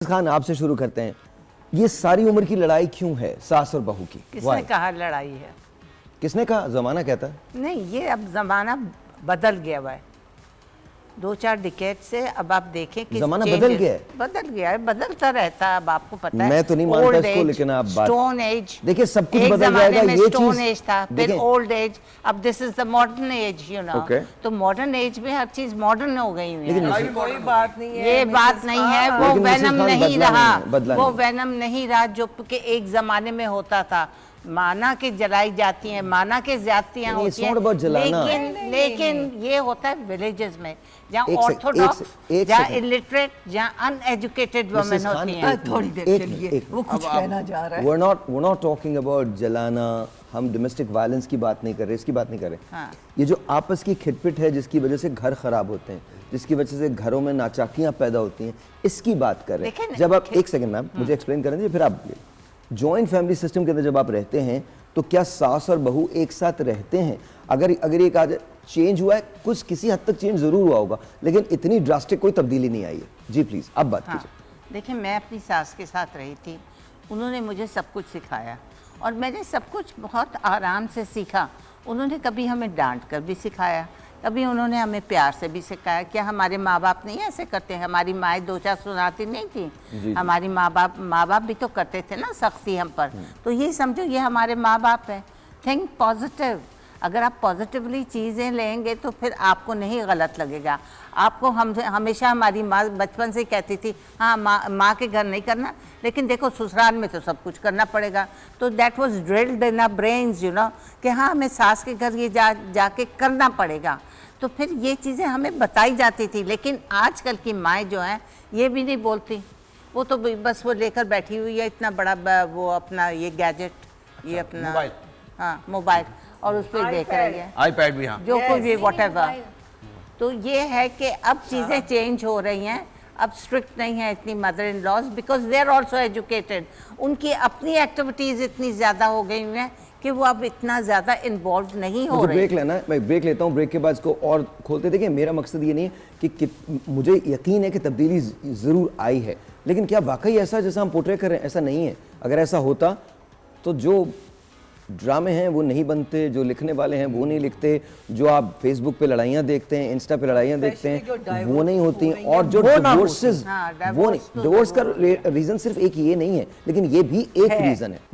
खान आपसे शुरू करते हैं। ये सारी उम्र की लड़ाई क्यों है सास और बहू की? किसने कहा लड़ाई है? किसने कहा? जमाना कहता है। नहीं, ये अब जमाना बदल गया हुआ है। 2-4 डिकेड से अब आप देखें कि जमाना बदल गया है। बदल गया है, बदलता रहता है। अब आपको पता है, मैं तो नहीं मानता इसको, लेकिन आप बात स्टोन एज, देखिए सब कुछ बदल जाएगा। ये स्टोन एज था, फिर ओल्ड एज, अब this is the modern age, you know. तो मॉडर्न एज में हर चीज मॉडर्न हो गई है। लेकिन कोई बात नहीं है, ये बात नहीं है। वो वेनम नहीं रहा, वो वेनम नहीं रहा जो कि एक जमाने में होता था। माना के जलाई जाती हैं, माना के ज्यादतियां होती हैं, लेकिन ये होता है विलेजेस में, जहाँ ऑर्थोडॉक्स, जहाँ इलिटरेट, जहाँ अनएजुकेटेड वुमेन होती हैं। थोड़ी देर के लिए वो कुछ कहना चाह रहा है। we're not talking about जलाना। हम डोमेस्टिक वायलेंस की बात नहीं कर रहे, इसकी बात नहीं कर रहे। हाँ। ये जो आपस की खिटपिट है जिसकी वजह से घर खराब होते हैं, जिसकी वजह से घरों में नाचाकियां पैदा होती हैं, इसकी बात कर रहे हैं। जब आप एक सेकंड मैम मुझे एक्सप्लेन करें दीजिए, फिर आप जॉइंट फैमिली सिस्टम के अंदर जब आप रहते हैं तो क्या सास और बहू एक साथ रहते हैं? अगर ये कहा जाए चेंज हुआ है, कुछ किसी हद तक चेंज जरूर हुआ होगा, लेकिन इतनी ड्रास्टिक कोई तब्दीली नहीं आई है। जी प्लीज अब बात कीजिए। देखिए, मैं अपनी सास के साथ रही थी, उन्होंने मुझे सब कुछ सिखाया और मैंने सब कुछ बहुत आराम से सीखा। उन्होंने कभी हमें डांट कर भी सिखाया, कभी उन्होंने हमें प्यार से भी सिखाया। क्या हमारे माँ बाप नहीं ऐसे करते? हमारी माएँ 2-4 सुनाती नहीं थी? हमारी माँ बाप भी तो करते थे ना सख्ती हम पर। तो ये समझो, ये हमारे माँ बाप है। Think positive. अगर आप पॉजिटिवली चीज़ें लेंगे तो फिर आपको नहीं गलत लगेगा। आपको हमेशा हमारी माँ बचपन से कहती थी, हाँ माँ के घर नहीं करना, लेकिन देखो ससुराल में तो सब कुछ करना पड़ेगा। तो that was drilled in our brains, you know, कि हाँ हमें सास के घर ये जाके करना पड़ेगा। तो फिर ये चीज़ें हमें बताई जाती थी। लेकिन आजकल की माएँ जो हैं ये भी नहीं बोलती। वो तो बस वो लेकर बैठी हुई है इतना बड़ा वो अपना ये गैजेट, ये अपना मोबाइल, हाँ मोबाइल, और उस पर देख रही है, आईपैड भी, हाँ जो कुछ भी व्हाटएवर। तो ये है कि अब चीज़ें चेंज हो रही हैं। अब स्ट्रिक्ट नहीं है इतनी mother in laws, because they are also educated. उनकी अपनी एक्टिविटीज़ इतनी ज़्यादा हो गई हैं कि वो अब इतना ज़्यादा इन्वॉल्व नहीं हो रहे। ब्रेक लेना है, मैं ब्रेक लेता हूँ। ब्रेक के बाद इसको और खोलते। देखिए, मेरा मकसद ये नहीं है कि मुझे यकीन है कि तब्दीली ज़रूर आई है, लेकिन क्या वाकई ऐसा जैसा हम पोर्ट्रे कर रहे हैं? ऐसा नहीं है। अगर ऐसा होता तो जो ड्रामे हैं वो नहीं बनते, जो लिखने वाले हैं वो नहीं लिखते, जो आप फेसबुक पे लड़ाइयाँ देखते हैं, इंस्टा पे लड़ाइयाँ देखते हैं, वो नहीं होती, और जो डिवोर्सेस, वो नहीं। डिवोर्स का रीज़न सिर्फ एक ये नहीं है, लेकिन ये भी एक रीज़न है।